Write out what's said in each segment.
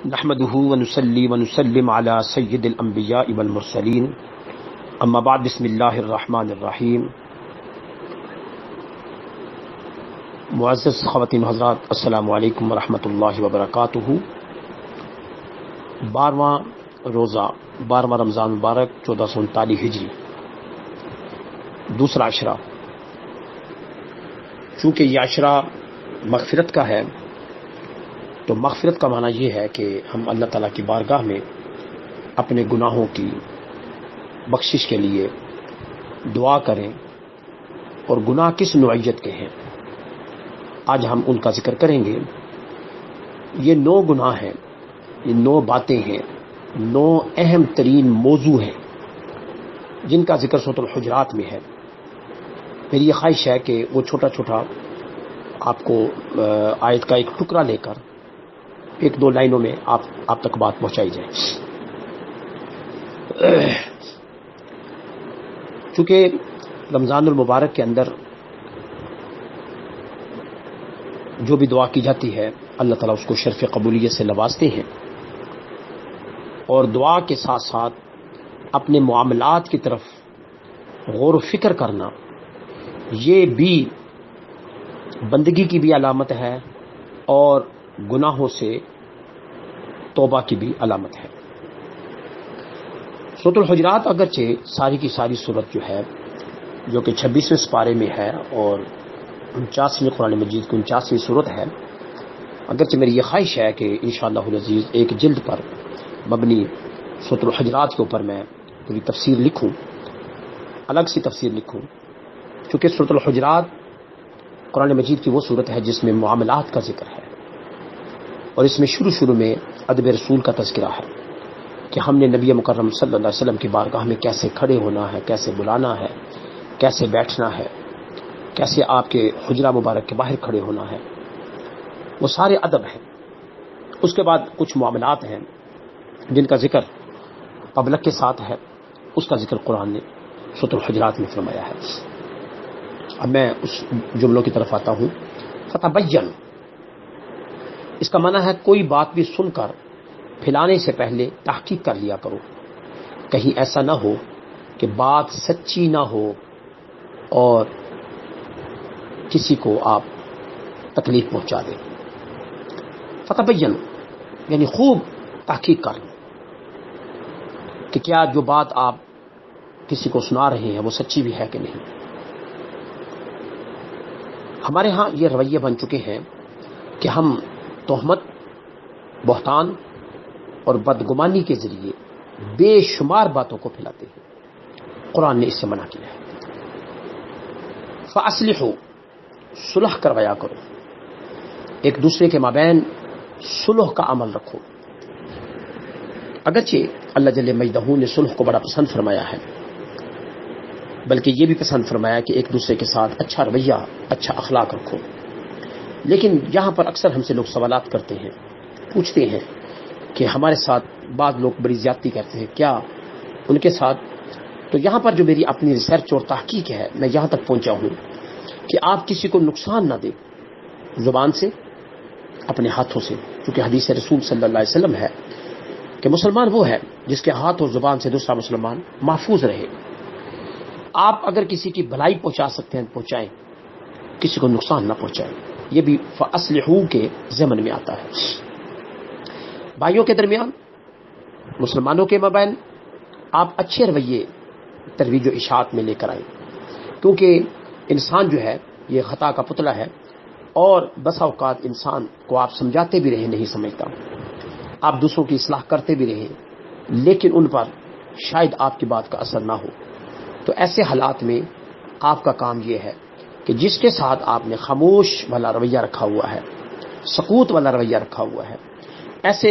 نحمده ونصلي ونسلم على سید الانبیاء والمرسلین اما بعد بسم اللہ الرحمن الرحیم۔ معزز خواتین حضرات، السلام علیکم ورحمۃ اللہ وبرکاتہ۔ 12واں روزہ 12واں رمضان مبارک 1439 ہجری، دوسرا عشرہ۔ چونکہ یہ عشرہ مغفرت کا ہے تو مغفرت کا معنی یہ ہے کہ ہم اللہ تعالیٰ کی بارگاہ میں اپنے گناہوں کی بخشش کے لیے دعا کریں۔ اور گناہ کس نوعیت کے ہیں آج ہم ان کا ذکر کریں گے۔ یہ 9 گناہ ہیں، یہ 9 باتیں ہیں، 9 اہم ترین موضوع ہیں جن کا ذکر سورۃ الحجرات میں ہے۔ میری یہ خواہش ہے کہ وہ چھوٹا چھوٹا آپ کو آیت کا ایک ٹکڑا لے کر 1-2 لائنوں میں آپ تک بات پہنچائی جائے۔ چونکہ رمضان المبارک کے اندر جو بھی دعا کی جاتی ہے اللہ تعالیٰ اس کو شرف قبولیت سے نوازتے ہیں، اور دعا کے ساتھ ساتھ اپنے معاملات کی طرف غور و فکر کرنا یہ بھی بندگی کی بھی علامت ہے اور گناہوں سے توبہ کی بھی علامت ہے۔ سورۃ الحجرات اگرچہ ساری کی ساری سورت جو ہے، جو کہ 26ویں سپارے میں ہے اور 49ویں قرآن مجید کی 49ویں سورت ہے، اگرچہ میری یہ خواہش ہے کہ انشاءاللہ العزیز ایک جلد پر مبنی سورۃ الحجرات کے اوپر میں پوری تفسیر لکھوں، الگ سی تفسیر لکھوں، چونکہ سورۃ الحجرات قرآن مجید کی وہ صورت ہے جس میں معاملات کا ذکر ہے، اور اس میں شروع میں ادب رسول کا تذکرہ ہے کہ ہم نے نبی مکرم صلی اللہ علیہ وسلم کی بارگاہ میں کیسے کھڑے ہونا ہے، کیسے بلانا ہے، کیسے بیٹھنا ہے، کیسے آپ کے حجرہ مبارک کے باہر کھڑے ہونا ہے، وہ سارے ادب ہیں۔ اس کے بعد کچھ معاملات ہیں جن کا ذکر پبلک کے ساتھ ہے، اس کا ذکر قرآن نے سورۃ الحجرات میں فرمایا ہے۔ اب میں اس جملوں کی طرف آتا ہوں۔ فتبین، اس کا معنی ہے کوئی بات بھی سن کر پھیلانے سے پہلے تحقیق کر لیا کرو، کہیں ایسا نہ ہو کہ بات سچی نہ ہو اور کسی کو آپ تکلیف پہنچا دیں۔ فتبین یعنی خوب تحقیق کر لیں کہ کیا جو بات آپ کسی کو سنا رہے ہیں وہ سچی بھی ہے کہ نہیں۔ ہمارے ہاں یہ رویے بن چکے ہیں کہ ہم تہمت، بہتان اور بدگمانی کے ذریعے بے شمار باتوں کو پھیلاتے ہیں۔ قرآن نے اس سے منع کیا ہے۔ فَأَصْلِحُوا، صلح کروایا کرو، ایک دوسرے کے مابین صلح کا عمل رکھو۔ اگرچہ اللہ جل مجدہ نے صلح کو بڑا پسند فرمایا ہے، بلکہ یہ بھی پسند فرمایا کہ ایک دوسرے کے ساتھ اچھا رویہ، اچھا اخلاق رکھو، لیکن یہاں پر اکثر ہم سے لوگ سوالات کرتے ہیں، پوچھتے ہیں کہ ہمارے ساتھ بعض لوگ بڑی زیادتی کرتے ہیں، کیا ان کے ساتھ؟ تو یہاں پر جو میری اپنی ریسرچ اور تحقیق ہے، میں یہاں تک پہنچا ہوں کہ آپ کسی کو نقصان نہ دیں زبان سے، اپنے ہاتھوں سے، کیونکہ حدیث رسول صلی اللہ علیہ وسلم ہے کہ مسلمان وہ ہے جس کے ہاتھ اور زبان سے دوسرا مسلمان محفوظ رہے۔ آپ اگر کسی کی بھلائی پہنچا سکتے ہیں پہنچائیں، کسی کو نقصان نہ پہنچائیں۔ یہ بھی فَأَصْلِحُوا کے ضمن میں آتا ہے۔ بھائیوں کے درمیان، مسلمانوں کے مابین آپ اچھے رویے ترویج و اشاعت میں لے کر آئیں، کیونکہ انسان جو ہے یہ خطا کا پتلا ہے، اور بسا اوقات انسان کو آپ سمجھاتے بھی رہیں نہیں سمجھتا، آپ دوسروں کی اصلاح کرتے بھی رہیں لیکن ان پر شاید آپ کی بات کا اثر نہ ہو۔ تو ایسے حالات میں آپ کا کام یہ ہے کہ جس کے ساتھ آپ نے خاموش والا رویہ رکھا ہوا ہے، سکوت والا رویہ رکھا ہوا ہے، ایسے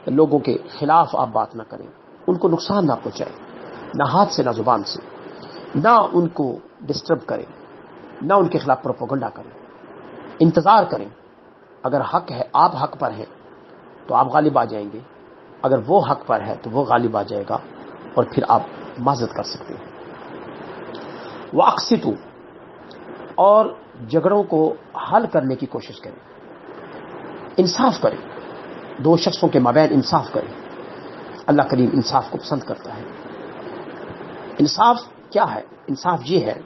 لوگوں کے خلاف آپ بات نہ کریں، ان کو نقصان نہ پہنچائیں، نہ ہاتھ سے نہ زبان سے، نہ ان کو ڈسٹرب کریں، نہ ان کے خلاف پروپیگنڈا کریں، انتظار کریں۔ اگر حق ہے، آپ حق پر ہیں تو آپ غالب آ جائیں گے، اگر وہ حق پر ہے تو وہ غالب آ جائے گا، اور پھر آپ معذرت کر سکتے ہیں۔ وَأَقْسِطُوا، اور جھگڑوں کو حل کرنے کی کوشش کریں، انصاف کریں۔ دو شخصوں کے مابین انصاف کریں. اللہ کریم انصاف کو پسند کرتا ہے. انصاف کیا ہے؟ انصاف یہ ہے،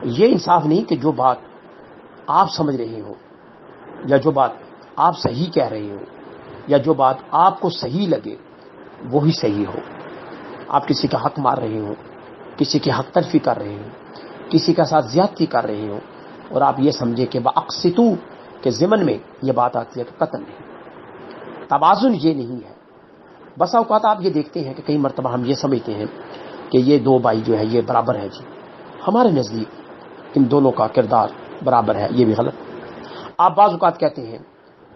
یہ انصاف نہیں کہ جو بات آپ سمجھ رہے ہو یا جو بات آپ صحیح کہہ رہے ہو یا جو بات آپ کو صحیح لگے وہی صحیح ہو. آپ کسی کا حق مار رہے ہو، کسی کی حق تلفی کر رہے ہو، کسی کا ساتھ زیادتی کر رہے ہو اور آپ یہ سمجھے کہ باقسطو کے ضمن میں یہ بات آتی ہے کہ قتل نہیں. توازن یہ نہیں ہے. بس اوقات آپ یہ دیکھتے ہیں کہ کئی مرتبہ ہم یہ سمجھتے ہیں کہ یہ دو بھائی جو ہے یہ برابر ہے. جی ہمارے نزدیک ان دونوں کا کردار برابر ہے، یہ بھی غلط. آپ بعض اوقات کہتے ہیں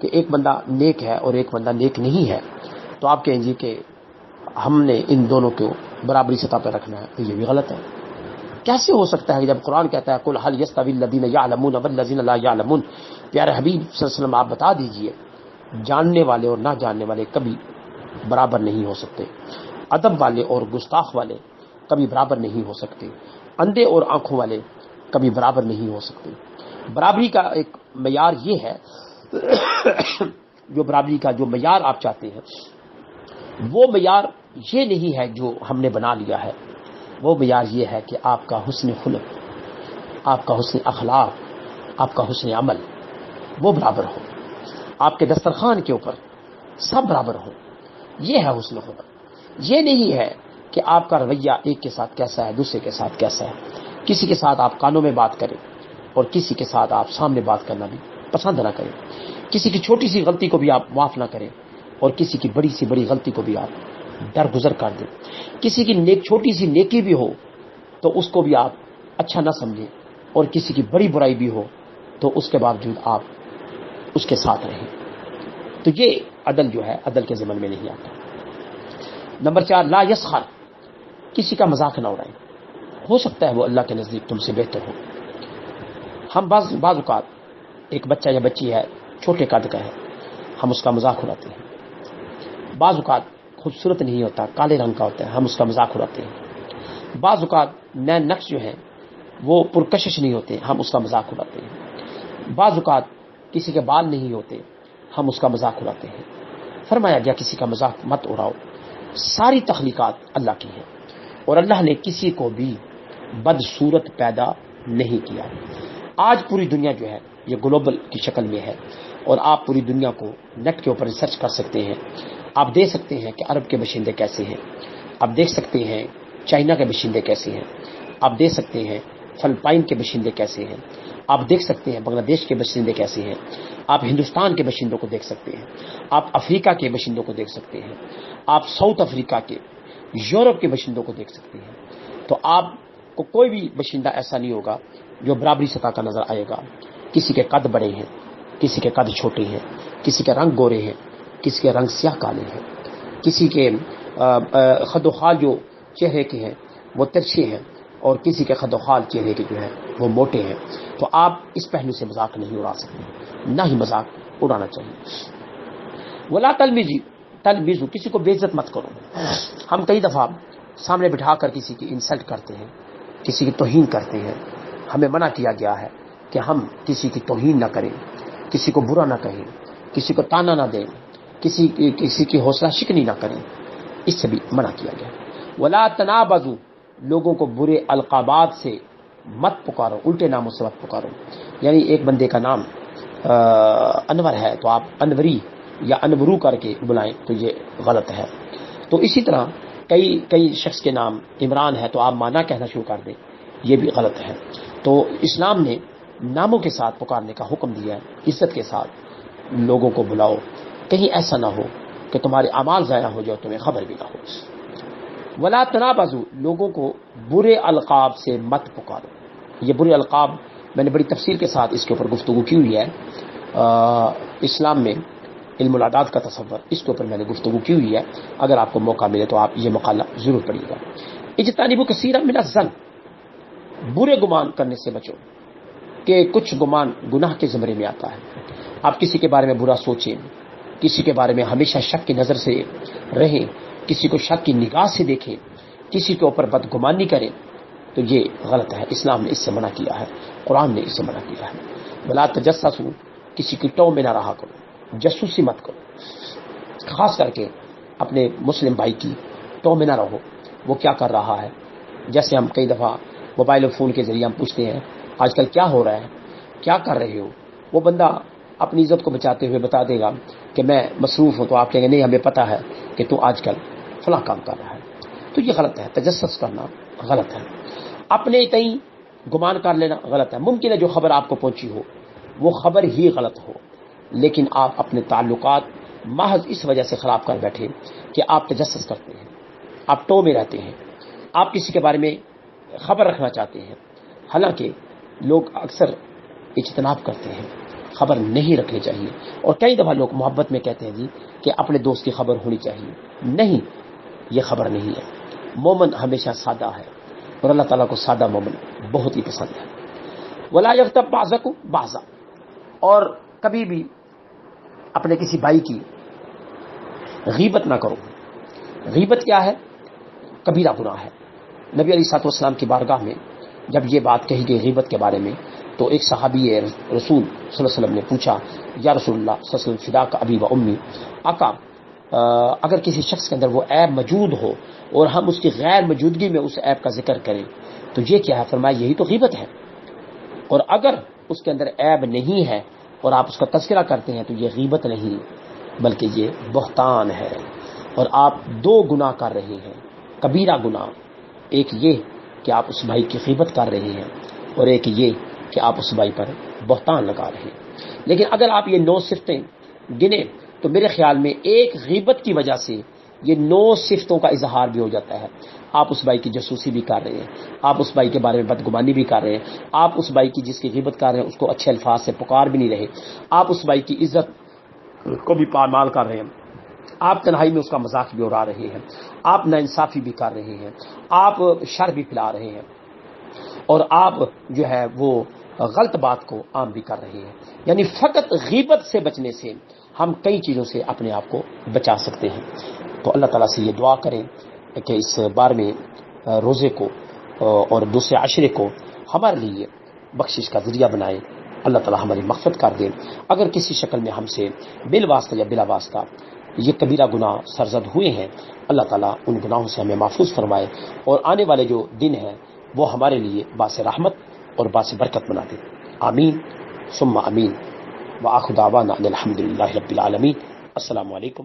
کہ ایک بندہ نیک ہے اور ایک بندہ نیک نہیں ہے، تو آپ کہیں جی کہ ہم نے ان دونوں کو برابری سطح پہ رکھنا ہے، تو یہ بھی غلط ہے. کیسے ہو سکتا ہے کہ جب قرآن کہتا ہے قل هل يستوي الذين يعلمون والذين لا يعلمون، پیارے حبیب صلی اللہ علیہ وسلم آپ بتا دیجئے جاننے والے اور نہ جاننے والے کبھی برابر نہیں ہو سکتے. ادب والے اور گستاخ والے کبھی برابر نہیں ہو سکتے. اندھے اور آنکھوں والے کبھی برابر نہیں ہو سکتے. برابری کا ایک معیار یہ ہے جو برابری کا جو معیار آپ چاہتے ہیں وہ معیار یہ نہیں ہے جو ہم نے بنا لیا ہے. وہ معیار یہ ہے کہ آپ کا حسن خلق، آپ کا حسن اخلاق، آپ کا حسن عمل وہ برابر ہو. آپ کے دسترخوان کے اوپر سب برابر ہو. یہ ہے حسن خلق. یہ نہیں ہے کہ آپ کا رویہ ایک کے ساتھ کیسا ہے دوسرے کے ساتھ کیسا ہے. کسی کے ساتھ آپ کانوں میں بات کریں اور کسی کے ساتھ آپ سامنے بات کرنا بھی پسند نہ کریں. کسی کی چھوٹی سی غلطی کو بھی آپ معاف نہ کریں اور کسی کی بڑی سی بڑی غلطی کو بھی آپ درگزر کر دیں. کسی کی چھوٹی سی نیکی بھی ہو تو اس کو بھی آپ اچھا نہ سمجھیں اور کسی کی بڑی برائی بھی ہو تو اس کے باوجود آپ اس کے ساتھ رہیں. تو یہ عدل جو ہے عدل کے ضمن میں نہیں آتا. نمبر 4 لا یسخر، کسی کا مذاق نہ اڑائیں. ہو سکتا ہے وہ اللہ کے نزدیک تم سے بہتر ہو. ہم بعض اوقات ایک بچہ یا بچی ہے چھوٹے قد کا ہے، ہم اس کا مذاق اڑاتے ہیں. بعض اوقات خوبصورت نہیں ہوتا، کالے رنگ کا ہوتا ہے، ہم اس کا مذاق اڑاتے ہیں. بعض اوقات نئے نقش جو ہیں وہ پرکشش نہیں ہوتے، ہم اس کا مذاق اڑاتے ہیں. بعض اوقات کسی کے بال نہیں ہوتے، ہم اس کا مذاق اڑاتے ہیں. فرمایا گیا کسی کا مذاق مت اڑاؤ. ساری تخلیقات اللہ کی ہیں اور اللہ نے کسی کو بھی بدصورت پیدا نہیں کیا. آج پوری دنیا جو ہے یہ گلوبل کی شکل میں ہے اور آپ پوری دنیا کو نیٹ کے اوپر ریسرچ کر سکتے ہیں. آپ دیکھ سکتے ہیں کہ عرب کے باشندے کیسے ہیں، آپ دیکھ سکتے ہیں چائنا کے باشندے کیسے ہیں، آپ دیکھ سکتے ہیں فلپائن کے باشندے کیسے ہیں، آپ دیکھ سکتے ہیں بنگلہ دیش کے باشندے کیسے ہیں، آپ ہندوستان کے باشندوں کو دیکھ سکتے ہیں، آپ افریقہ کے باشندوں کو دیکھ سکتے ہیں، آپ ساؤتھ افریقہ کے، یورپ کے باشندوں کو دیکھ سکتے ہیں. تو آپ کو کوئی بھی باشندہ ایسا نہیں ہوگا جو برابری سطح کا نظر آئے گا. کسی کے قد بڑے ہیں، کسی کے قد چھوٹے ہیں، کسی کے رنگ گورے ہیں، کسی کے رنگ سیاہ کالے ہیں، کسی کے خد و خال جو چہرے کے ہیں وہ ترچھے ہیں اور کسی کے خد و خال چہرے کے جو ہیں وہ موٹے ہیں. تو آپ اس پہلو سے مذاق نہیں اڑا سکتے، نہ ہی مذاق اڑانا چاہیے. ولا تلمیزو، کسی کو بے عزت مت کرو. ہم کئی دفعہ سامنے بٹھا کر کسی کی انسلٹ کرتے ہیں، کسی کی توہین کرتے ہیں. ہمیں منع کیا گیا ہے کہ ہم کسی کی توہین نہ کریں، کسی کو برا نہ کہیں، کسی کو تانا نہ دیں، کسی کی حوصلہ شکنی نہ کریں. اس سے بھی منع کیا گیا. ولا تنابزوا، لوگوں کو برے القابات سے مت پکارو، الٹے ناموں سے مت پکارو. یعنی ایک بندے کا نام انور ہے تو آپ انوری یا انورو کر کے بلائیں تو یہ غلط ہے. تو اسی طرح کئی شخص کے نام عمران ہے تو آپ مانا کہنا شروع کر دیں، یہ بھی غلط ہے. تو اسلام نے ناموں کے ساتھ پکارنے کا حکم دیا ہے. عزت کے ساتھ لوگوں کو بلاؤ، کہیں ایسا نہ ہو کہ تمہارے اعمال ضائع ہو جائے تمہیں خبر بھی نہ ہو. ولا تنابزوا، لوگوں کو برے القاب سے مت پکارو. یہ برے القاب میں نے بڑی تفصیل کے ساتھ اس کے اوپر گفتگو کی ہوئی ہے. اسلام میں علم الاعداد کا تصور، اس کے اوپر میں نے گفتگو کی ہوئی ہے. اگر آپ کو موقع ملے تو آپ یہ مقالہ ضرور پڑھیے گا. اجتنبوا کثیرا من الظن، برے گمان کرنے سے بچو کہ کچھ گمان گناہ کے زمرے میں آتا ہے. آپ کسی کے بارے میں برا سوچیں، کسی کے بارے میں ہمیشہ شک کی نظر سے رہیں، کسی کو شک کی نگاہ سے دیکھیں، کسی کے اوپر بدگمانی کریں تو یہ غلط ہے. اسلام نے اس سے منع کیا ہے، قرآن نے اس سے منع کیا ہے. ولا تجسسوا، کسی کی ٹو میں نہ رہا کرو، جاسوسی مت کرو. خاص کر کے اپنے مسلم بھائی کی تو میں نہ رہو، وہ کیا کر رہا ہے. جیسے ہم کئی دفعہ موبائل اور فون کے ذریعے ہم پوچھتے ہیں آج کل کیا ہو رہا ہے، کیا کر رہے ہو، وہ بندہ اپنی عزت کو بچاتے ہوئے بتا دے گا کہ میں مصروف ہوں، تو آپ کہیں گے نہیں ہمیں پتہ ہے کہ تو آج کل فلاں کام کر رہا ہے. تو یہ غلط ہے، تجسس کرنا غلط ہے، اپنے تئیں گمان کر لینا غلط ہے. ممکن ہے جو خبر آپ کو پہنچی ہو وہ خبر ہی غلط ہو، لیکن آپ اپنے تعلقات محض اس وجہ سے خراب کر بیٹھے کہ آپ تجسس کرتے ہیں، آپ ٹو میں رہتے ہیں، آپ کسی کے بارے میں خبر رکھنا چاہتے ہیں. حالانکہ لوگ اکثر اجتناب کرتے ہیں، خبر نہیں رکھنی چاہیے. اور کئی دفعہ لوگ محبت میں کہتے ہیں جی کہ اپنے دوست کی خبر ہونی چاہیے. نہیں، یہ خبر نہیں ہے. مومن ہمیشہ سادہ ہے اور اللہ تعالیٰ کو سادہ مومن بہت ہی پسند ہے. ولا یغتب بعضکم بعضا، اور کبھی بھی اپنے کسی بھائی کی غیبت نہ کرو. غیبت کیا ہے؟ کبیرہ گناہ ہے. نبی علیہ الصلوۃ والسلام کی بارگاہ میں جب یہ بات کہی گئی غیبت کے بارے میں تو ایک صحابی رسول صلی اللہ علیہ وسلم نے پوچھا یا رسول اللہ صلی اللہ علیہ وسلم فداک ابی و امی، آقا اگر کسی شخص کے اندر وہ عیب موجود ہو اور ہم اس کی غیر موجودگی میں اس عیب کا ذکر کریں تو یہ کیا ہے؟ فرمایا یہی تو غیبت ہے. اور اگر اس کے اندر عیب نہیں ہے اور آپ اس کا تذکرہ کرتے ہیں تو یہ غیبت نہیں بلکہ یہ بہتان ہے. اور آپ دو گناہ کر رہے ہیں، کبیرہ گناہ. ایک یہ کہ آپ اس بھائی کی غیبت کر رہے ہیں اور ایک یہ کہ آپ اس بھائی پر بہتان لگا رہے ہیں. لیکن اگر آپ یہ 9 صفتیں گنیں تو میرے خیال میں ایک غیبت کی وجہ سے یہ 9 صفتوں کا اظہار بھی ہو جاتا ہے. آپ اس بھائی کی جاسوسی بھی کر رہے ہیں، آپ اس بھائی کے بارے میں بدگمانی بھی کر رہے ہیں، آپ اس بھائی کی جس کی غیبت کر رہے ہیں اس کو اچھے الفاظ سے پکار بھی نہیں رہے، آپ اس بھائی کی عزت کو بھی پامال کر رہے ہیں، آپ تنہائی میں اس کا مذاق بھی اڑا رہے ہیں، آپ ناانصافی بھی کر رہے ہیں، آپ شر بھی پھیلا رہے ہیں، اور آپ جو ہے وہ غلط بات کو عام بھی کر رہے ہیں. یعنی فقط غیبت سے بچنے سے ہم کئی چیزوں سے اپنے آپ کو بچا سکتے ہیں. تو اللہ تعالیٰ سے یہ دعا کریں کہ اس بار میں روزے کو اور دوسرے عشرے کو ہمارے لیے بخشش کا ذریعہ بنائے. اللہ تعالیٰ ہماری مغفرت کر دے. اگر کسی شکل میں ہم سے بالواسطہ یا بلا واسطہ یہ کبیرہ گناہ سرزد ہوئے ہیں، اللہ تعالیٰ ان گناہوں سے ہمیں محفوظ فرمائے اور آنے والے جو دن ہیں وہ ہمارے لیے باعث رحمت اور باعث برکت بنا دے. آمین ثم آمین. وآخر دعوانا ان الحمد للہ رب العالمین. السلام علیکم.